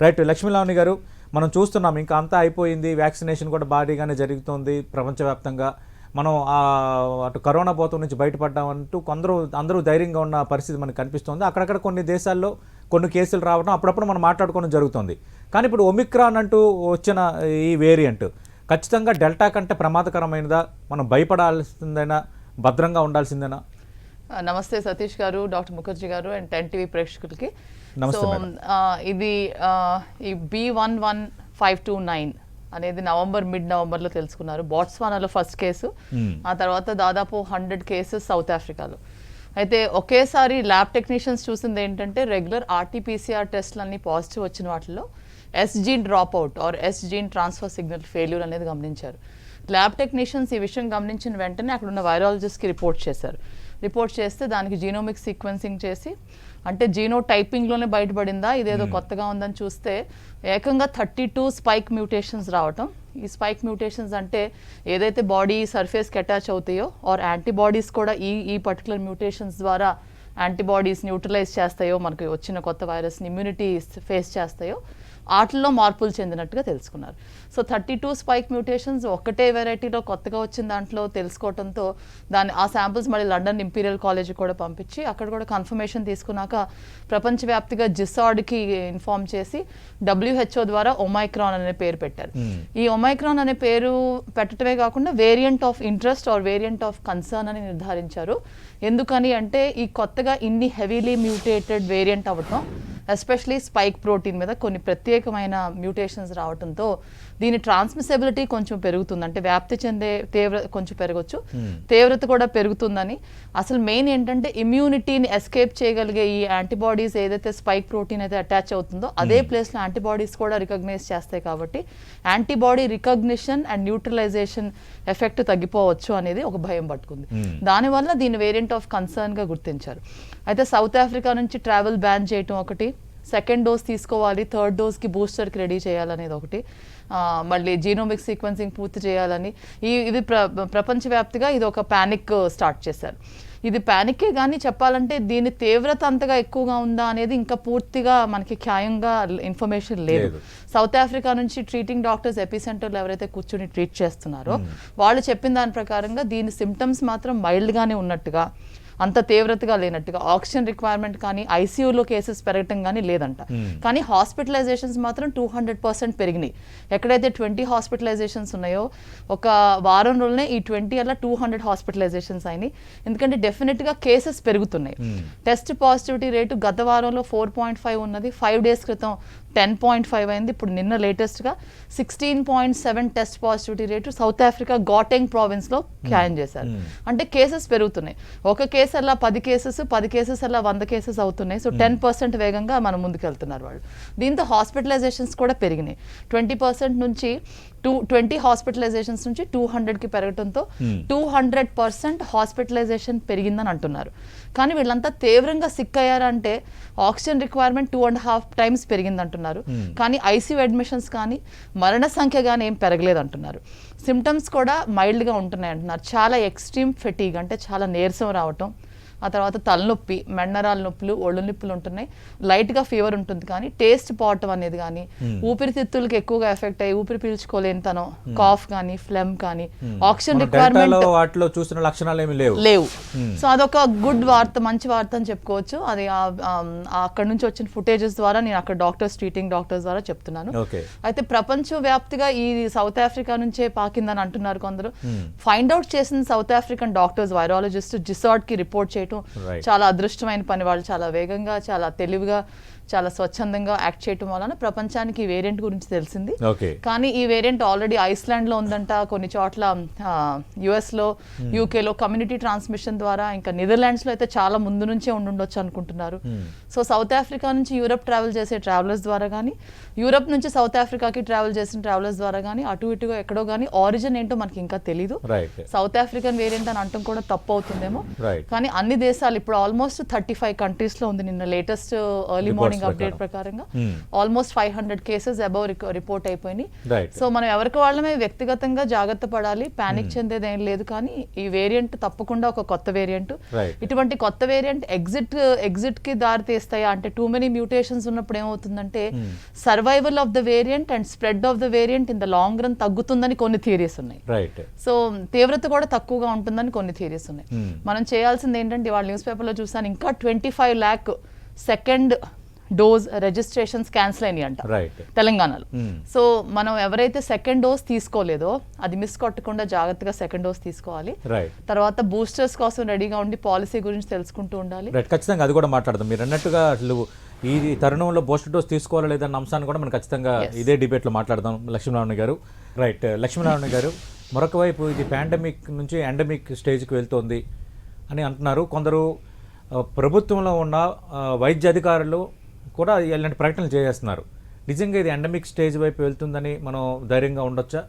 Right లక్ష్మీలావణి గారు, మనం చూస్తున్నాం ఇంకా అంతా అయిపోయింది, వ్యాక్సినేషన్ కూడా భారీగానే జరుగుతుంది ప్రపంచవ్యాప్తంగా. మనం అటు కరోనా భూతం నుంచి బయటపడ్డామంటూ అందరూ ధైర్యంగా ఉన్న పరిస్థితి మనకు కనిపిస్తుంది. అక్కడక్కడ కొన్ని దేశాల్లో కొన్ని కేసులు రావడం అప్పుడప్పుడు మనం మాట్లాడుకోవడం జరుగుతుంది. కానీ ఇప్పుడు ఒమిక్రాన్ అంటూ వచ్చిన ఈ వేరియంట్ ఖచ్చితంగా డెల్టా కంటే ప్రమాదకరమైనదా, మనం భయపడాల్సిందేనా, భద్రంగా ఉండాల్సిందేనా? నమస్తే సతీష్ గారు, డాక్టర్ ముఖర్జీ గారు అండ్ 10 టీవీ ప్రేక్షకులకి. సో ఇది ఈ B11529 అనేది మిడ్ నవంబర్లో తెలుసుకున్నారు. బాట్స్వానాలో ఫస్ట్ కేసు, ఆ తర్వాత దాదాపు 100 కేసెస్ సౌత్ ఆఫ్రికాలో. అయితే ఒకేసారి ల్యాబ్ టెక్నీషియన్స్ చూసింది ఏంటంటే రెగ్యులర్ ఆర్టీపీసీఆర్ టెస్ట్లు అన్ని పాజిటివ్ వచ్చిన వాటిలో S gene drop out or S gene transfer signal failure అనేది గమనించారు. ల్యాబ్ టెక్నీషియన్స్ ఈ విషయం గమనించిన వెంటనే అక్కడ ఉన్న వైరాలజిస్ట్కి రిపోర్ట్ చేశారు. రిపోర్ట్ చేస్తే దానికి జీనోమిక్ సీక్వెన్సింగ్ చేసి, అంటే జీనో టైపింగ్లోనే బయటపడిందా ఇదేదో కొత్తగా ఉందని చూస్తే ఏకంగా 32 స్పైక్ మ్యూటేషన్స్ రావటం. ఈ స్పైక్ మ్యూటేషన్స్ అంటే ఏదైతే బాడీ సర్ఫేస్కి అటాచ్ అవుతాయో ఆర్ యాంటీబాడీస్ కూడా ఈ పర్టికులర్ మ్యూటేషన్స్ ద్వారా యాంటీబాడీస్ న్యూట్రలైజ్ చేస్తాయో, మనకి వచ్చిన కొత్త వైరస్ని ఇమ్యూనిటీ ఫేస్ చేస్తాయో వాటిల్లో మార్పులు చెందినట్టుగా తెలుసుకున్నారు. సో 32 స్పైక్ మ్యూటేషన్స్ ఒకటే వెరైటీలో కొత్తగా వచ్చిన దాంట్లో తెలుసుకోవడంతో ఆ శాంపిల్స్ మళ్ళీ లండన్ ఇంపీరియల్ కాలేజ్ కూడా పంపించి అక్కడ కూడా కన్ఫర్మేషన్ తీసుకున్నాక ప్రపంచవ్యాప్తిగా జిసాడ్కి ఇన్ఫార్మ్ చేసి WHO ద్వారా ఒమైక్రాన్ అనే పేరు పెట్టారు. ఈ ఒమైక్రాన్ అనే పేరు పెట్టడమే కాకుండా variant of interest or variant of concern అని నిర్ధారించారు. ఎందుకని అంటే ఈ కొత్తగా ఇన్ని హెవీలీ మ్యూటేటెడ్ వేరియంట్ అవ్వటం, ఎస్పెషలీ స్పైక్ ప్రోటీన్ మీద కొన్ని ప్రత్యేకమైన మ్యూటేషన్స్ రావడంతో దీని ట్రాన్స్మిసిబిలిటీ కొంచెం పెరుగుతుంది. అంటే వ్యాప్తి చెందే కొంచెం పెరగచ్చు, తీవ్రత కూడా పెరుగుతుందని. అసలు మెయిన్ ఏంటంటే ఇమ్యూనిటీని ఎస్కేప్ చేయగలిగే ఈ యాంటీబాడీస్ ఏదైతే స్పైక్ ప్రోటీన్ అయితే అటాచ్ అవుతుందో అదే ప్లేస్లో యాంటీబాడీస్ కూడా రికగ్నైజ్ చేస్తాయి. కాబట్టి antibody recognition and neutralisation effect తగ్గిపోవచ్చు అనేది ఒక భయం పట్టుకుంది. దానివల్ల దీని వేరియంట్ ఆఫ్ కన్సర్న్గా గుర్తించారు. అయితే సౌత్ ఆఫ్రికా నుంచి ట్రావెల్ బ్యాన్ చేయటం ఒకటి, సెకండ్ డోస్ తీసుకోవాలి, థర్డ్ డోస్కి బూస్టర్కి రెడీ చేయాలనేది ఒకటి, మళ్ళీ జీనోమిక్ సీక్వెన్సింగ్ పూర్తి చేయాలని ఇది ప్రపంచవ్యాప్తిగా ఇది ఒక ప్యానిక్ స్టార్ట్ చేశారు. ఇది ప్యానిక్కే కానీ చెప్పాలంటే దీని తీవ్రత అంతగా ఎక్కువగా ఉందా అనేది ఇంకా పూర్తిగా మనకి ఖాయంగా ఇన్ఫర్మేషన్ లేదు. సౌత్ ఆఫ్రికా నుంచి ట్రీటింగ్ డాక్టర్స్ ఎపిసెంటర్లో ఎవరైతే కూర్చొని ట్రీట్ చేస్తున్నారో వాళ్ళు చెప్పిన దాని ప్రకారంగా దీని సిమ్టమ్స్ మాత్రం మైల్డ్గానే ఉన్నట్టుగా, అంత తీవ్రతగా లేనట్టుగా, ఆక్సిజన్ రిక్వైర్మెంట్ కానీ ఐసీయూలో కేసెస్ పెరగటం కానీ లేదంట. కానీ హాస్పిటలైజేషన్స్ మాత్రం 200% పెరిగినాయి. ఎక్కడైతే 20 హాస్పిటలైజేషన్స్ ఉన్నాయో ఒక వారం రోజులనే ఈ 20 అలా 200 హాస్పిటలైజేషన్స్ అయినాయి. ఎందుకంటే డెఫినెట్గా కేసెస్ పెరుగుతున్నాయి. టెస్ట్ పాజిటివిటీ రేటు గత వారంలో 4.5 ఉన్నది, 5 days క్రితం 10.5 అయింది. ఇప్పుడు నిన్న లేటెస్ట్గా 16.7 test positivity rate South Africa Gauteng ప్రావిన్స్లో ఖాయం చేశారు. అంటే కేసెస్ పెరుగుతున్నాయి. ఒక కేసు అలా 10 కేసెస్, 10 కేసెస్ అలా 100 కేసెస్ అవుతున్నాయి. సో 10% వేగంగా మనం ముందుకెళ్తున్నారు వాళ్ళు. దీంతో హాస్పిటలైజేషన్స్ కూడా పెరిగినాయి. 20% నుంచి 20 హాస్పిటలైజేషన్స్ నుంచి 200కి పెరగడంతో 200% హాస్పిటలైజేషన్ పెరిగిందని అంటున్నారు. కానీ వీళ్ళంతా తీవ్రంగా సిక్ అయ్యారంటే ఆక్సిజన్ రిక్వైర్మెంట్ 2.5 times పెరిగింది అంటున్నారు. కానీ ఐసీయూ అడ్మిషన్స్ కానీ మరణ సంఖ్య కానీ ఏం పెరగలేదు అంటున్నారు. సిమ్టమ్స్ కూడా మైల్డ్గా ఉంటున్నాయి అంటున్నారు. చాలా ఎక్స్ట్రీమ్ ఫెటీగ్ అంటే చాలా నీరసం రావటం, ఆ తర్వాత తలనొప్పి, మెన్నరాల నొప్పులు, ఒళ్ళు నొప్పులు ఉంటున్నాయి. లైట్గా ఫీవర్ ఉంటుంది కానీ టేస్ట్ పోవటం అనేది కానీ, ఊపిరితిత్తులకి ఎక్కువగా ఎఫెక్ట్ అయ్యి ఊపిరి పీల్చుకోలేని తనం, కాఫ్ కానీ, ఫ్లెమ్ కానీ, ఆక్సిజన్ రిక్వైర్మెంట్ వాటిలో చూసిన లక్షణాలు ఏమీ లేవు. సో అదొక గుడ్ వార్త, మంచి వార్త అని చెప్పుకోవచ్చు. అది అక్కడ నుంచి వచ్చిన ఫుటేజెస్ ద్వారా నేను అక్కడ ట్రీటింగ్ డాక్టర్స్ ద్వారా చెప్తున్నాను. అయితే ప్రపంచవ్యాప్తిగా ఈ సౌత్ ఆఫ్రికా నుంచే పాకిందని అంటున్నారు కొందరు. ఫైండ్ అవుట్ చేసిన సౌత్ ఆఫ్రికన్ డాక్టర్స్, వైరాలజిస్ట్ జిసాడ్కి రిపోర్ట్ చేయటం చాలా అదృష్టమైన పని. వాళ్ళు చాలా వేగంగా, చాలా తెలివిగా, చాలా స్వచ్ఛందంగా యాక్ట్ చేయటం వలన ప్రపంచానికి ఈ వేరియంట్ గురించి తెలిసింది. కానీ ఈ వేరియంట్ ఆల్రెడీ ఐస్లాండ్ లో ఉందంట, కొన్ని చోట్ల US లో, UK లో కమ్యూనిటీ ట్రాన్స్మిషన్ ద్వారా, ఇంకా నెదర్లాండ్స్ లో అయితే చాలా ముందు నుంచే ఉండొచ్చు అనుకుంటున్నారు. సో సౌత్ ఆఫ్రికా నుంచి యూరప్ ట్రావెల్ చేసే ట్రావెలర్స్ ద్వారా కానీ, యూరప్ నుంచి సౌత్ ఆఫ్రికాకి ట్రావెల్ చేసిన ట్రావెలర్స్ ద్వారా కానీ, అటు ఇటుగా ఎక్కడో కానీ ఆరిజిన్ ఏంటో మనకి ఇంకా తెలీదు. సౌత్ ఆఫ్రికన్ వేరియంట్ అని అంటాం కూడా తప్పు అవుతుందేమో. కానీ అన్ని దేశాలు ఇప్పుడు ఆల్మోస్ట్ 35 కంట్రీస్లో ఉంది. నిన్న లేటెస్ట్ ఎర్లీ మార్నింగ్ అప్డేట్ ప్రకారంగా ఆల్మోస్ట్ 500 కేసెస్ అబౌవ్ రిపోర్ట్ అయిపోయినాయి. సో మనం ఎవరికి వాళ్ళమే వ్యక్తిగతంగా జాగ్రత్త పడాలి, పానిక్ చెందేది ఏం లేదు. కానీ ఈ వేరియంట్ తప్పకుండా ఒక కొత్త వేరియంట్. ఇటువంటి కొత్త వేరియంట్ ఎగ్జిట్ కి దారి తీస్తాయా అంటే టూ మెనీ మ్యూటేషన్స్ ఉన్నప్పుడు ఏమవుతుందంటే survival of the variant and spread of the variant in the long run తగ్గుతుందని కొన్ని థియరీస్ ఉన్నాయి. సో తీవ్రత కూడా తక్కువగా ఉంటుందని కొన్ని థియరీస్ ఉన్నాయి. మనం చేయాల్సింది ఏంటంటే ఇవాళ న్యూస్ పేపర్లో చూసాను, ఇంకా 25 lakh second dose registrations cancel అయినాయి అంట తెలంగాణలో. సో మనం ఎవరైతే సెకండ్ డోస్ తీసుకోలేదో అది మిస్ కొట్టకుండా జాగ్రత్తగా సెకండ్ డోస్ తీసుకోవాలి. తర్వాత బూస్టర్స్ కోసం రెడీగా ఉండి పాలసీ గురించి తెలుసుకుంటూ ఉండాలి. ఖచ్చితంగా అది కూడా మాట్లాడదాం. మీరు అన్నట్టుగా అసలు ఈ తరుణంలో బూస్టర్ డోస్ తీసుకోవాలా లేదన్న అంశాన్ని కూడా మనం ఖచ్చితంగా ఇదే డిబేట్లో మాట్లాడదాం. లక్ష్మీనారాయణ గారు లక్ష్మీనారాయణ గారు, మరొక వైపు ఇది పాండమిక్ నుంచి ఎండమిక్ స్టేజ్కి వెళ్తోంది అని అంటున్నారు కొందరు. ప్రభుత్వంలో ఉన్న వైద్య అధికారులు కూడా ఇలాంటి ప్రకటనలు చేస్తున్నారు. నిజంగా ఇది ఎండమిక్ స్టేజ్ వైపు వెళ్తుందని మనం ధైర్యంగా ఉండొచ్చా?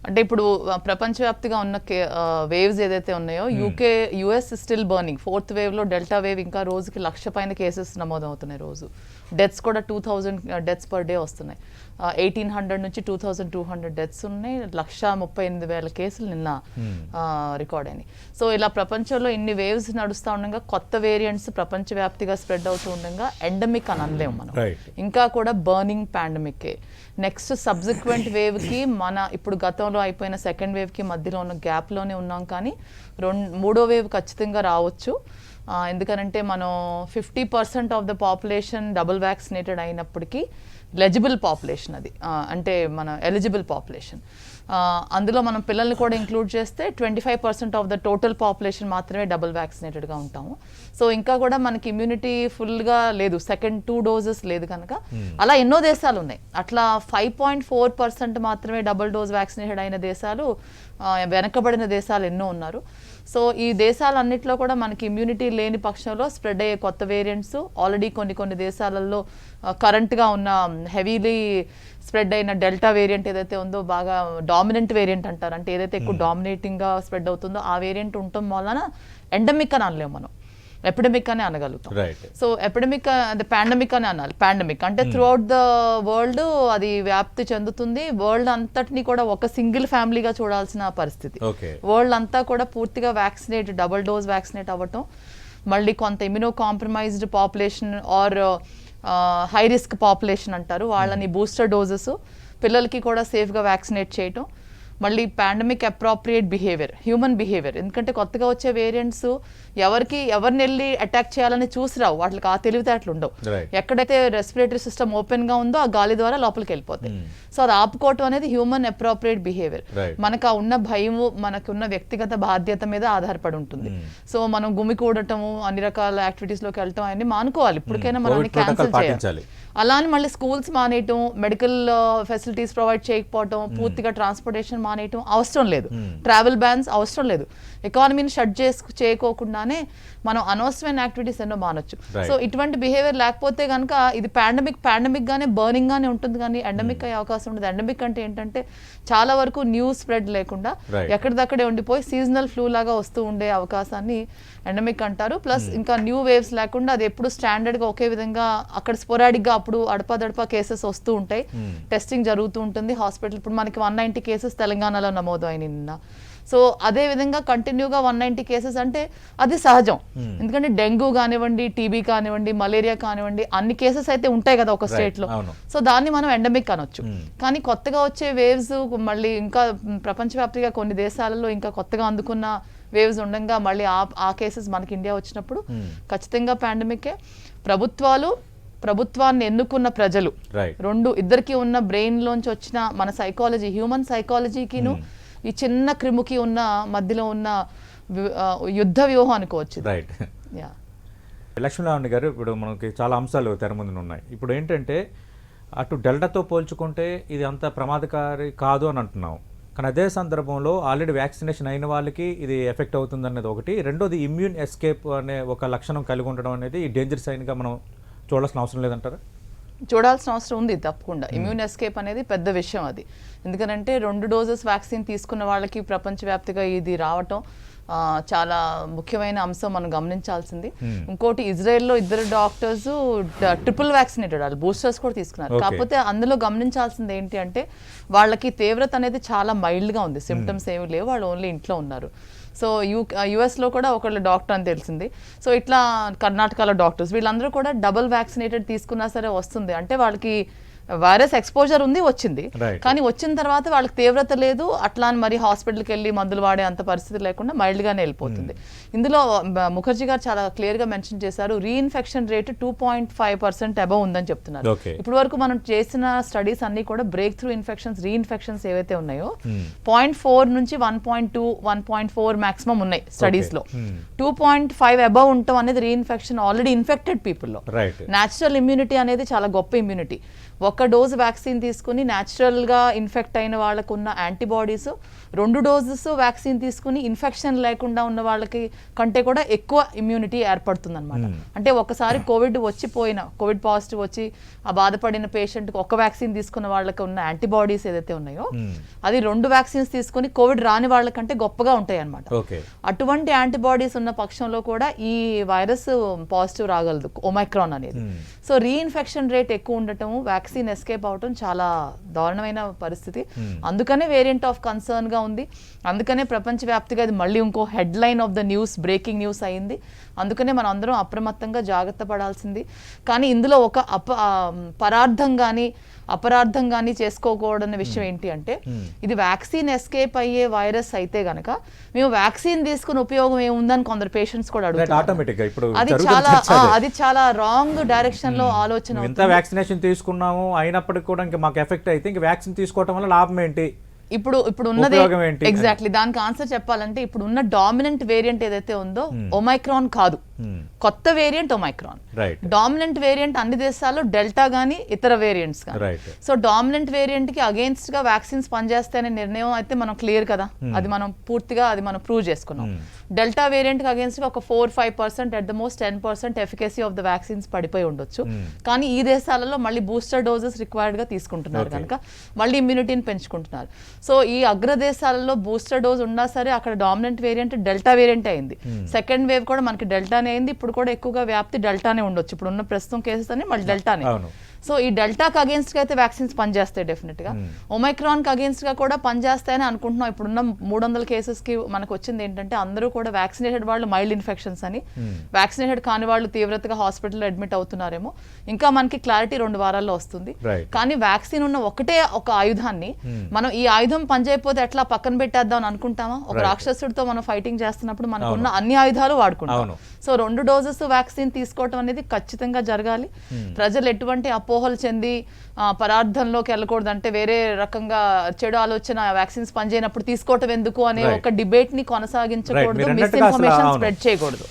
అంటే ఇప్పుడు ప్రపంచవ్యాప్తంగా ఉన్న వేవ్స్ ఏదైతే ఉన్నాయో యుఎస్ స్టిల్ బర్నింగ్. 4th వేవ్లో డెల్టా వేవ్ ఇంకా రోజుకి 1,00,000 పైన కేసెస్ నమోదవుతున్నాయి రోజు. డెత్స్ కూడా 2000 డెత్స్ పర్ డే వస్తున్నాయి. 1800 నుంచి 2200 డెత్స్ ఉన్నాయి. 1,38,000 కేసులు నిన్న రికార్డ్ అయినాయి. సో ఇలా ప్రపంచంలో ఇన్ని వేవ్స్ నడుస్తూ ఉండగా కొత్త వేరియంట్స్ ప్రపంచవ్యాప్తిగా స్ప్రెడ్ అవుతూ ఉండగా ఎండమిక్ అని అనలేము మనం. ఇంకా కూడా బర్నింగ్ పాండమిక్కే. నెక్స్ట్ సబ్సిక్వెంట్ వేవ్కి మన ఇప్పుడు గతంలో అయిపోయిన సెకండ్ వేవ్కి మధ్యలో ఉన్న గ్యాప్లోనే ఉన్నాం. కానీ మూడో వేవ్ ఖచ్చితంగా రావచ్చు. ఎందుకనంటే మనం 50% of the population double vaccinated అయినప్పటికీ ఎలిజిబుల్ పాపులేషన్ అది, అంటే మన ఎలిజిబుల్ పాపులేషన్. అందులో మనం పిల్లల్ని కూడా ఇంక్లూడ్ చేస్తే 25% ఆఫ్ ద టోటల్ పాపులేషన్ మాత్రమే డబుల్ వ్యాక్సినేటెడ్గా ఉంటాము. సో ఇంకా కూడా మనకి ఇమ్యూనిటీ ఫుల్గా లేదు, సెకండ్ 2 డోసెస్ లేదు కనుక అలా ఎన్నో దేశాలు ఉన్నాయి. అట్లా 5.4% మాత్రమే డబుల్ డోస్ వ్యాక్సినేటెడ్ అయిన దేశాలు, వెనకబడిన దేశాలు ఎన్నో ఉన్నారు. సో ఈ దేశాలన్నింటిలో కూడా మనకి ఇమ్యూనిటీ లేని పక్షంలో స్ప్రెడ్ అయ్యే కొత్త వేరియంట్స్ ఆల్రెడీ కొన్ని దేశాలలో కరెంట్గా ఉన్న హెవీలీ స్ప్రెడ్ అయిన డెల్టా వేరియంట్ ఏదైతే ఉందో బాగా డామినెంట్ వేరియంట్ అంటారు, అంటే ఏదైతే ఎక్కువ డామినేటింగ్గా స్ప్రెడ్ అవుతుందో ఆ వేరియంట్ ఉండటం వలన ఎండమిక్ అని అనలేము మనం, ఎపిడమిక్ అని అనగలుగుతాం. సో ఎపిడమిక్ అంటే పాండమిక్ అని అనాలి. పాండమిక్ అంటే త్రూ అవుట్ ద వరల్డ్ అది వ్యాప్తి చెందుతుంది. వరల్డ్ అంతటిని కూడా ఒక సింగిల్ ఫ్యామిలీగా చూడాల్సిన పరిస్థితి. వరల్డ్ అంతా కూడా పూర్తిగా వ్యాక్సినేట్, డబుల్ డోస్ వ్యాక్సినేట్ అవ్వటం, మళ్ళీ కొంత immunocompromised population or high risk population అంటారు వాళ్ళని బూస్టర్ డోసెస్, పిల్లలకి కూడా సేఫ్గా వ్యాక్సినేట్ చేయటం, మళ్ళీ pandemic appropriate behaviour, human behaviour. ఎందుకంటే కొత్తగా వచ్చే వేరియంట్స్ ఎవరిని వెళ్ళి అటాక్ చేయాలని చూసి రావు, వాటికి ఆ తెలివితేటలు ఉండవు. ఎక్కడైతే రెస్పిరేటరీ సిస్టమ్ ఓపెన్ గా ఉందో ఆ గాలి ద్వారా లోపలికి వెళ్ళిపోతాయి. సో అది ఆపుకోవటం అనేది హ్యూమన్ అప్రోప్రియేట్ బిహేవియర్. మనకు ఆ ఉన్న భయము, మనకున్న వ్యక్తిగత బాధ్యత మీద ఆధారపడి ఉంటుంది. సో మనం గుమికూడటము, అన్ని రకాల యాక్టివిటీస్ లోకి వెళ్ళటం అన్ని మానుకోవాలి. ఇప్పటికైనా మనం క్యాన్సిల్ చేయాలి. అలా అని మళ్ళీ స్కూల్స్ మానేయటం, మెడికల్ ఫెసిలిటీస్ ప్రొవైడ్ చేయకపోవటం, పూర్తిగా ట్రాన్స్పోర్టేషన్ మానేయటం అవసరం లేదు, ట్రావెల్ బ్యాన్స్ అవసరం లేదు. ఎకానమీని షట్ చేయకోకుండానే మనం అనవసరమైన యాక్టివిటీస్ ఎన్నో మానొచ్చు. సో ఇటువంటి బిహేవియర్ లేకపోతే కనుక ఇది పాండమిక్ గానే బర్నింగ్ గానే ఉంటుంది, కానీ ఎండమిక్ అయ్యే అవకాశం ఉండదు. ఎండమిక్ అంటే ఏంటంటే చాలా వరకు న్యూ స్ప్రెడ్ లేకుండా ఎక్కడిదక్కడే ఉండిపోయి సీజనల్ ఫ్లూ లాగా వస్తూ ఉండే అవకాశాన్ని ఎండమిక్ అంటారు. ప్లస్ ఇంకా న్యూ వేవ్స్ లేకుండా అది ఎప్పుడు స్టాండర్డ్ గా ఒకే విధంగా అక్కడ స్పోరాడిక్ గా అప్పుడు అడపాదడపా కేసెస్ వస్తూ ఉంటాయి, టెస్టింగ్ జరుగుతూ ఉంటుంది హాస్పిటల్. ఇప్పుడు మనకి 190 కేసెస్ తెలంగాణలో నమోదు అయినాయి నిన్న. సో అదే విధంగా కంటిన్యూగా 190 కేసెస్ అంటే అది సహజం. ఎందుకంటే డెంగ్యూ కానివ్వండి, టీబీ కానివ్వండి, మలేరియా కానివ్వండి, అన్ని కేసెస్ అయితే ఉంటాయి కదా ఒక స్టేట్ లో. సో దాన్ని మనం ఎండమిక్ అనొచ్చు. కానీ కొత్తగా వచ్చే వేవ్స్ మళ్ళీ ఇంకా ప్రపంచవ్యాప్తంగా కొన్ని దేశాలలో ఇంకా కొత్తగా అందుకున్న వేవ్స్ ఉండగా మళ్ళీ ఆ కేసెస్ మనకి ఇండియా వచ్చినప్పుడు ఖచ్చితంగా పాండమికే. ప్రభుత్వాన్ని ఎన్నుకున్న ప్రజలు ఇద్దరికి ఉన్న బ్రెయిన్ లోంచి వచ్చిన మన సైకాలజీ, హ్యూమన్ సైకాలజీకిను ఈ చిన్న క్రిముకి ఉన్న మధ్యలో ఉన్న యుద్ధ వ్యూహం అనుకోవచ్చు. లక్ష్మీనారాయణ గారు, ఇప్పుడు మనకి చాలా అంశాలు తెర ముందు ఉన్నాయి. ఇప్పుడు ఏంటంటే అటు డెల్టాతో పోల్చుకుంటే ఇది అంత ప్రమాదకారి కాదు అని అంటున్నాం, కానీ అదే సందర్భంలో ఆల్రెడీ వ్యాక్సినేషన్ అయిన వాళ్ళకి ఇది ఎఫెక్ట్ అవుతుంది అనేది ఒకటి. రెండోది ఇమ్యూన్ ఎస్కేప్ అనే ఒక లక్షణం కలిగి ఉండడం అనేది ఈ డేంజర్ సైన్గా మనం చూడాల్సిన అవసరం లేదంటారా? చూడాల్సిన అవసరం ఉంది తప్పకుండా. ఇమ్యూన్ ఎస్కేప్ అనేది పెద్ద విషయం అది. ఎందుకంటే 2 డోసెస్ వ్యాక్సిన్ తీసుకున్న వాళ్ళకి ప్రపంచవ్యాప్తంగా ఇది రావటం చాలా ముఖ్యమైన అంశం మనం గమనించాల్సింది. ఇంకోటి ఇజ్రాయెల్లో 2 డాక్టర్స్ ట్రిపుల్ వ్యాక్సినేటెడ్, వాళ్ళు బూస్టర్స్ కూడా తీసుకున్నారు. కాకపోతే అందులో గమనించాల్సింది ఏంటి అంటే వాళ్ళకి తీవ్రత అనేది చాలా మైల్డ్గా ఉంది, సిమ్టమ్స్ ఏమి లేవు, వాళ్ళు ఓన్లీ ఇంట్లో ఉన్నారు. సో యుఎస్లో కూడా ఒకళ్ళు డాక్టర్ అని తెలిసింది. సో ఇట్లా కర్ణాటకలో డాక్టర్స్ వీళ్ళందరూ కూడా డబుల్ వ్యాక్సినేటెడ్ తీసుకున్నా సరే వస్తుంది అంటే వాళ్ళకి వైరస్ ఎక్స్పోజర్ ఉంది, వచ్చింది, కానీ వచ్చిన తర్వాత వాళ్ళకి తీవ్రత లేదు, అట్లా అని మరి హాస్పిటల్కి వెళ్ళి మందులు వాడే అంత పరిస్థితి లేకుండా మైల్డ్గానే వెళ్ళిపోతుంది. ఇందులో ముఖర్జీ గారు చాలా క్లియర్గా మెన్షన్ చేశారు, రీఇన్ఫెక్షన్ రేటు 2.5% అబవ్ ఉందని చెప్తున్నారు. ఇప్పటి వరకు మనం చేసిన స్టడీస్ అన్ని కూడా బ్రేక్ త్రూ ఇన్ఫెక్షన్స్, రీఇన్ఫెక్షన్స్ ఏవైతే ఉన్నాయో 0.4 నుంచి 1.2, 1.4 మాక్సిమం ఉన్నాయి స్టడీస్ లో. 2.5 అబవ్ ఉండటం అనేది రీఇన్ఫెక్షన్ ఆల్రెడీ ఇన్ఫెక్టెడ్ పీపుల్లో. న్యాచురల్ ఇమ్యూనిటీ అనేది చాలా గొప్ప ఇమ్యూనిటీ. ఒక డోసు వ్యాక్సిన్ తీసుకుని న్యాచురల్గా ఇన్ఫెక్ట్ అయిన వాళ్ళకు ఉన్న యాంటీబాడీస్ 2 డోసెస్ వ్యాక్సిన్ తీసుకుని ఇన్ఫెక్షన్ లేకుండా ఉన్న వాళ్ళకి కంటే కూడా ఎక్కువ ఇమ్యూనిటీ ఏర్పడుతుంది అనమాట. అంటే ఒకసారి కోవిడ్ పాజిటివ్ వచ్చి ఆ బాధపడిన పేషెంట్కి ఒక వ్యాక్సిన్ తీసుకున్న వాళ్ళకి ఉన్న యాంటీబాడీస్ ఏదైతే ఉన్నాయో అది 2 వ్యాక్సిన్స్ తీసుకుని కోవిడ్ రాని వాళ్ళకంటే గొప్పగా ఉంటాయి అనమాట. అటువంటి యాంటీబాడీస్ ఉన్న పక్షంలో కూడా ఈ వైరస్ పాజిటివ్ రాగలదు, ఒమైక్రాన్ అనేది. సో రీఇన్ఫెక్షన్ రేట్ ఎక్కువ ఉండటం, వ్యాక్సిన్ ఎస్కేప్ అవటం చాలా దారుణమైన పరిస్థితి. అందుకనే వేరియంట్ ఆఫ్ కన్సర్న్ గా ఉంది. అందుకనే ప్రపంచవ్యాప్తిగా ఇది మళ్ళీ ఇంకో headline of the news, breaking news అయింది. అందుకనే మనం అందరం అప్రమత్తంగా జాగ్రత్త పడాల్సింది. కానీ ఇందులో ఒక అపరార్థం కానీ చేసుకోకూడని విషయం ఏంటి అంటే ఇది వ్యాక్సిన్ ఎస్కేప్ అయ్యే వైరస్ అయితే గనక మేము వ్యాక్సిన్ తీసుకుని ఉపయోగం ఏముందని కొందరు పేషెంట్స్ కూడా అడుగుతారు. అది చాలా రాంగ్ డైరెక్షన్ లో ఆలోచన. ఎంత వ్యాక్సినేషన్ తీసుకున్నాము అయినప్పటికీ కూడా ఇంకా మాకు ఎఫెక్ట్ అయితే ఇంకా వ్యాక్సిన్ తీసుకోవడం వల్ల లాభం ఏంటి? ఇప్పుడు ఉన్నది ఎగ్జాక్ట్లీ దానికి ఆన్సర్ చెప్పాలంటే ఇప్పుడు ఉన్న డామినెంట్ వేరియంట్ ఏదైతే ఉందో ఒమైక్రాన్ కాదు, కొత్త వేరియంట్ ఒమైక్రాన్. డామినెంట్ వేరియంట్ అన్ని దేశాల్లో డెల్టా గానీ ఇతర వేరియంట్స్ కానీ. సో డామినెంట్ వేరియంట్ కి అగేన్స్ట్ గా వ్యాక్సిన్స్ పనిచేస్తాయనే నిర్ణయం అయితే మనం క్లియర్ కదా, అది మనం పూర్తిగా ప్రూవ్ చేసుకున్నాం. డెల్టా వేరియంట్ కి అగేన్స్ట్ గా ఒక 4-5% at the most 10% efficacy of the vaccines పడిపోయి ఉండొచ్చు. కానీ ఈ దేశాలలో మళ్ళీ బూస్టర్ డోసెస్ రిక్వైర్డ్ గా తీసుకుంటున్నారు కనుక మళ్ళీ ఇమ్యూనిటీని పెంచుకుంటున్నారు. సో ఈ అగ్రదేశాలలో బూస్టర్ డోస్ ఉన్నా సరే అక్కడ డామినెంట్ వేరియంట్ డెల్టా వేరియంట్ అయింది. సెకండ్ వేవ్ కూడా మనకి డెల్టానే అయింది. ఇప్పుడు కూడా ఎక్కువగా వ్యాప్తి డెల్టానే ఉండొచ్చు. ఇప్పుడు ఉన్న ప్రస్తుతం కేసెస్ అన్ని మళ్ళీ డెల్టానే. సో ఈ డెల్టాకి అగేన్స్ట్ గా అయితే వ్యాక్సిన్స్ పనిచేస్తాయి డెఫినెట్ గా. ఒమైక్రాన్ కి అగేన్స్ట్ గా కూడా పనిచేస్తాయని అనుకుంటున్నాం. ఇప్పుడున్న 300 కేసెస్ కి మనకు వచ్చింది ఏంటంటే అందరూ కూడా వ్యాక్సినేటెడ్ వాళ్ళు మైల్డ్ ఇన్ఫెక్షన్స్ అని, వ్యాక్సినేటెడ్ కాని వాళ్ళు తీవ్రతగా హాస్పిటల్లో అడ్మిట్ అవుతున్నారేమో. ఇంకా మనకి క్లారిటీ 2 వారాల్లో వస్తుంది. కానీ వ్యాక్సిన్ ఉన్న ఒక ఆయుధాన్ని మనం ఈ ఆయుధం పనిచేయకపోతే ఎట్లా పక్కన పెట్టేద్దాం అని అనుకుంటామా? ఒక రాక్షసుడితో మనం ఫైటింగ్ చేస్తున్నప్పుడు మనకున్న అన్ని ఆయుధాలు వాడుకుంటాం. సో 2 డోసెస్ వ్యాక్సిన్ తీసుకోవటం అనేది ఖచ్చితంగా జరగాలి. ప్రజలు ఎటువంటి అపోహలు చెంది పరార్థంలోకి వెళ్ళకూడదు, అంటే వేరే రకంగా చెడు ఆలోచన వ్యాక్సిన్స్ పనిచేయనప్పుడు తీసుకోవటం ఎందుకు అనే ఒక డిబేట్ ని కొనసాగించకూడదు, మిస్ఇన్ఫర్మేషన్ స్ప్రెడ్ చేయకూడదు.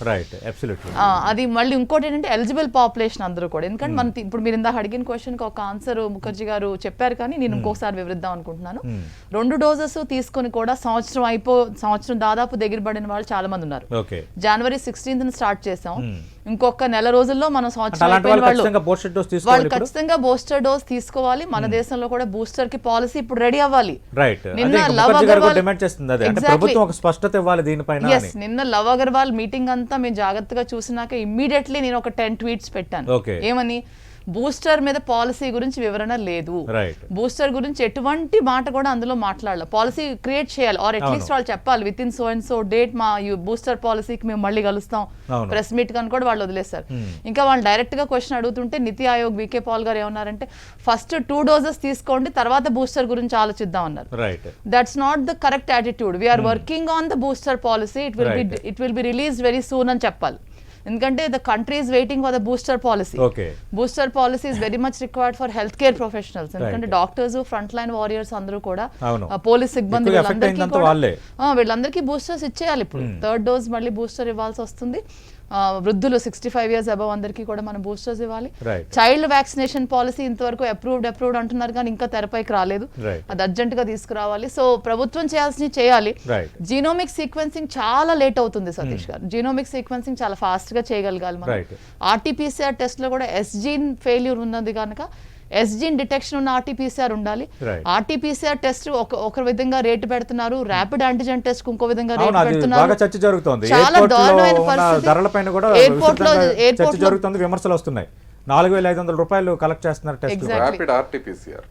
అది మళ్ళీ ఇంకోటి ఏంటంటే ఎలిజిబుల్ పాపులేషన్ అందరూ కూడా. ఎందుకంటే మన ఇప్పుడు మీరు ఇందాక అడిగిన క్వశ్చన్ కి ఒక ఆన్సర్ ముఖర్జీ గారు చెప్పారు, కానీ నేను ఇంకోసారి వివరిద్దాం అనుకుంటున్నాను. 2 డోసెస్ తీసుకుని కూడా సంవత్సరం దాదాపు దగ్గర పడిన వాళ్ళు చాలా మంది ఉన్నారు. జనవరి 16th స్టార్ట్ చేసాం. ఇంకొక నెల రోజుల్లో మనం సంవత్సరం వాళ్ళు ఖచ్చితంగా బూస్టర్ డోస్ తీసుకోవాలి. మన దేశంలో కూడా బూస్టర్ కి పాలసీ ఇప్పుడు రెడీ అవ్వాలి. నిన్న లవ్ అగర్వాల్ మీటింగ్ అంతా మేము జాగ్రత్తగా చూసినాక ఇమ్మీడియట్లీ నేను ఒక 10 ట్వీట్స్ పెట్టాను. ఏమని? బూస్టర్ మీద పాలసీ గురించి వివరణ లేదు, బూస్టర్ గురించి ఎటువంటి మాట కూడా అందులో మాట్లాడాలి. పాలసీ క్రియేట్ చేయాలి, ఆర్ అట్లీస్ట్ వాళ్ళు చెప్పాలి with in so and so date మా బూస్టర్ పాలసీకి మేము మళ్ళీ కలుస్తాం ప్రెస్ మీట్ అని కూడా వాళ్ళు వదిలేస్తారు. ఇంకా వాళ్ళు డైరెక్ట్ గా క్వశ్చన్ అడుగుతుంటే నీతి ఆయోగ్ వికే పాల్ గారు ఏమన్నారంటే ఫస్ట్ 2 డోసెస్ తీసుకోండి తర్వాత బూస్టర్ గురించి ఆలోచిద్దాం అన్నారు. That's not the correct attitude. We're working on the booster policy, it will be released very soon అని చెప్పాలి. ఎందుకంటే the country is waiting for the booster policy. Booster policy is very much required for health care professionals. ఎందుకంటే doctors, front line warriors అందరూ కూడా, police సిబ్బంది వీళ్ళందరికీ boosters ఇచ్చేయాలి. ఇప్పుడు 3rd డోస్ మళ్ళీ బూస్టర్ ఇవ్వాల్సి వస్తుంది. వృద్ధులు 65 ఇయర్స్ అబవ్ అందరికీ కూడా మనం బూస్టర్స్ ఇవ్వాలి. Right. చైల్డ్ వ్యాక్సినేషన్ పాలసీ ఇంతవరకు అప్రూవ్డ్ అంటున్నారు కానీ ఇంకా తెరపైకి రాలేదు. Right. అది అర్జెంట్ గా తీసుకురావాలి. సో ప్రభుత్వం చేయాల్సినవి చేయాలి. Right. జీనోమిక్ సీక్వెన్సింగ్ చాలా లేట్ అవుతుంది సతీష్ గారు. జీనోమిక్ సీక్వెన్సింగ్ చాలా ఫాస్ట్ గా చేయగలగాలి మనం. Right. ఆర్టీపీసీఆర్ టెస్ట్ లో కూడా ఎస్జీన్ ఫెయిల్యూర్ ఉన్నది కనుక ఎస్జీన్ డిటెక్షన్ ఉన్న ఆర్టీపీసీఆర్ ఉండాలి. Right. ఆర్టీపీసీఆర్ టెస్ట్ ఒక విధంగా రేటు పెడుతున్నారు, ర్యాపిడ్ యాంటిజెన్ టెస్ట్ ఇంకో విధంగా అవును, రేటు అది పెడుతున్నారు. బాగా చర్చ జరుగుతోంది. చాలా ఎయిర్పోర్ట్ లో దారుణమైన ఉన్న పరిస్థితి. ధరలపైన కూడా ఎయిర్పోర్ట్ లో విస్తృతంగా చర్చ జరుగుతుంది, విమర్శలు వస్తున్నాయి. 4,500 రూపాయలు కలెక్ట్ చేస్తున్నారు టెస్ట్. Exactly. ర్యాపిడ్ ఆర్టీపీసీఆర్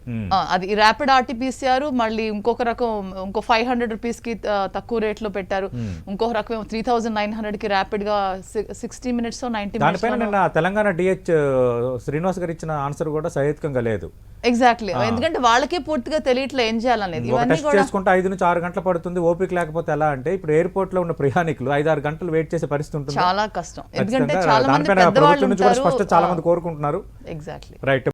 అది ర్యాపిడ్ ఆర్టీపీసీఆర్ మళ్ళీ ఇంకొక రకం ఇంకో 500 రూపీస్ కి తక్కువ రేట్ లో పెట్టారు. ఇంకొక రకం 3,900 కి ర్యాపిడ్ గా 60 మినిట్స్ 90 దానిపైన మినిట్స్. నిన్న తెలంగాణ డిహెచ్ శ్రీనివాస్ గారు ఇచ్చిన ఆన్సర్ కూడా సహేతుకంగా లేదు. ఎగ్జాక్ట్లీ, ఎందుకంటే వాళ్ళకే పూర్తిగా తెలియట్లే ఏం చేయాలనేది. ఒక ఇవన్నీ టెస్ట్ కూడా చేసుకుంటే 5 నుంచి 6 గంటలు పడుతుంది, ఓపిక లేకపోతే ఎలా అంటే ఇప్పుడు ఎయిర్పోర్ట్ లో ఉన్న ప్రయాణికులు 5-6 గంటలు వెయిట్ చేసే పరిస్థితి ఉంటుంది. చాలా కష్టం, ఎందుకంటే ఖచ్చితంగా చాలా మంది దానిపైన పెద్దవాళ్ళు ప్రభుత్వం నుంచి కూడా ఉంటారు. స్పష్టత చాలా మంది కోరుకుంటున్నారు. ఎగ్జాక్ట్లీ. రైట్.